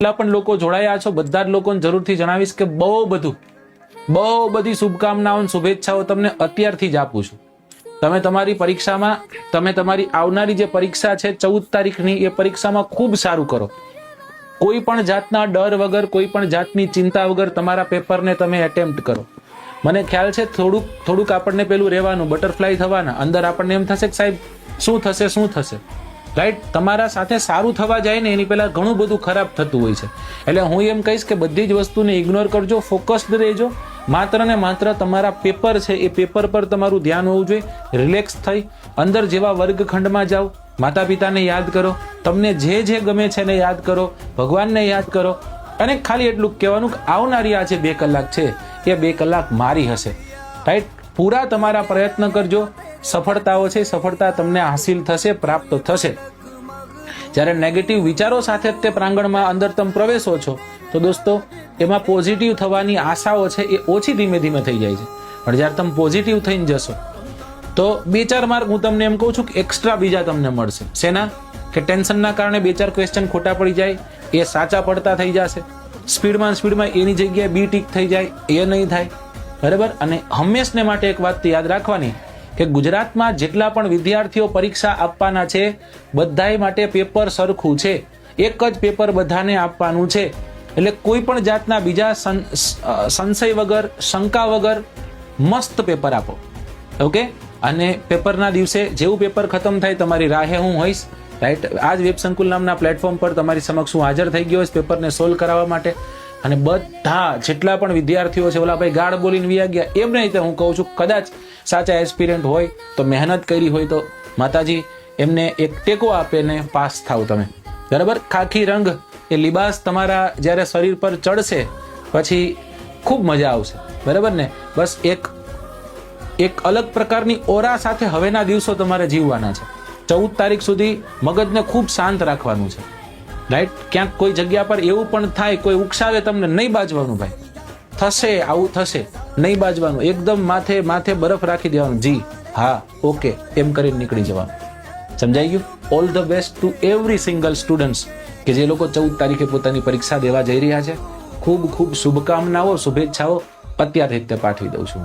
જેટલા પણ લોકો જોડાયા છો બધા જ લોકોને જરૂરથી જણાવીશ કે બહુ બધી શુભકામનાઓ અને શુભેચ્છાઓ તમને અત્યારથી જ આપું છું. તમે તમારી પરીક્ષામાં તમે તમારી આવનારી જે પરીક્ષા છે 14 તારીખની એ પરીક્ષામાં ખૂબ સારું કરો. કોઈ પણ જાતના ડર વગર, કોઈ પણ જાતની ચિંતા વગર તમારા પેપરને તમે એટેમ્પ્ટ કરો. મને ખ્યાલ છે થોડુંક આપણને પેલું રહેવાનું, બટરફ્લાય થવાના, અંદર આપણને એમ થશે કે સાહેબ શું થશે, રાઈટ? તમારા સાથે સારું થવા જાય ને એની પહેલા ઘણું બધું ખરાબ થતું હોય છે. એટલે હું એમ કહીશ કે બધી જ વસ્તુને ઇગ્નોર કરજો, ફોકસ્ડ રહેજો. માત્ર ને માત્ર તમારા પેપર છે એ પેપર પર તમારું ધ્યાન હોવું જોઈએ. રિલેક્સ થઈ અંદર જેવા વર્ગખંડમાં જાઓ, માતા પિતાને યાદ કરો, તમને જે ગમે છે એને યાદ કરો, ભગવાનને યાદ કરો, અને ખાલી એટલું કહેવાનું કે આવનારી આ જે 2 કલાક છે એ 2 કલાક મારી હશે, રાઈટ? પૂરા તમારા પ્રયત્ન કરજો. સફળતાઓ છે, સફળતા તમને હાસિલ થશે, પ્રાપ્ત થશે. જ્યારે નેગેટિવ વિચારો સાથે તે પ્રાંગણમાં અંદર તમે પ્રવેશો છો તો દોસ્તો એમાં પોઝિટિવ થવાની આશાઓ છે એ ઓછી ધીમે ધીમે થઈ જાય છે. પણ જ્યારે તમે પોઝિટિવ થઈને જશો તો 2-4 માર્ક હું તમને એમ કહું છું કે એક્સ્ટ્રા બીજા તમને મળશે. શેના? કે ટેન્શનના કારણે 2-4 ક્વેશ્ચન ખોટા પડી જાય એ સાચા પડતા થઈ જશે. સ્પીડમાં એની જગ્યાએ બી ટીક થઈ જાય એ નહીં થાય, બરાબર? અને હંમેશને માટે એક વાત યાદ રાખવાની કે ગુજરાતમાં જેટલા પણ વિદ્યાર્થીઓ પરીક્ષા આપવાના છે બધાય માટે પેપર સરખું છે. એક જ પેપર બધાને આપવાનું છે. એટલે કોઈ પણ જાતના બીજા સંશય વગર, શંકા વગર મસ્ત પેપર આપો, ઓકે? અને પેપરના દિવસે જેવું પેપર ખતમ થાય તમારી રાહે હું હોઈશ, રાઈટ? આજ વેબ સંકુલ નામના પ્લેટફોર્મ પર તમારી સમક્ષ હું હાજર થઈ ગયો છું પેપરને સોલ્વ કરાવવા માટે. અને બધા જેટલા પણ વિદ્યાર્થીઓ છે, ઓલા ભાઈ ગાળ બોલીને વ્યા ગયા એમ નહીં, હું કહું છું કદાચ સાચા એસ્પિરન્ટ હોય તો મહેનત કરી હોય તો માતાજી એમને એક ટેકો આપે ને પાસ થાવ તમે, બરાબર? ખાખી રંગ એ લિબાસ તમારા જ્યારે શરીર પર ચડશે પછી ખૂબ મજા આવશે, બરાબર ને? બસ એક અલગ પ્રકારની ઓરા સાથે હવેના દિવસો તમારે જીવવાના છે. 14 તારીખ સુધી મગજને ખૂબ શાંત રાખવાનું છે, રાઈટ? ક્યાંક કોઈ જગ્યા પર એવું પણ થાય, કોઈ ઉકસાવે તમને, નહીં બાજવાનું ભાઈ. થશે, આવું થશે, નહીં બાજવાનું. એકદમ માથે બરફ રાખી દેવાનું. જી હા, ઓકે, એમ કરીને નીકળી જવાનું. સમજાઈ ગયું? All the best two every single students કે જે લોકો 14 તારીખે પોતાની પરીક્ષા દેવા જઈ રહ્યા છે. ખૂબ શુભકામનાઓ, શુભેચ્છાઓ અત્યારથી જ પાઠવી દઉં છું.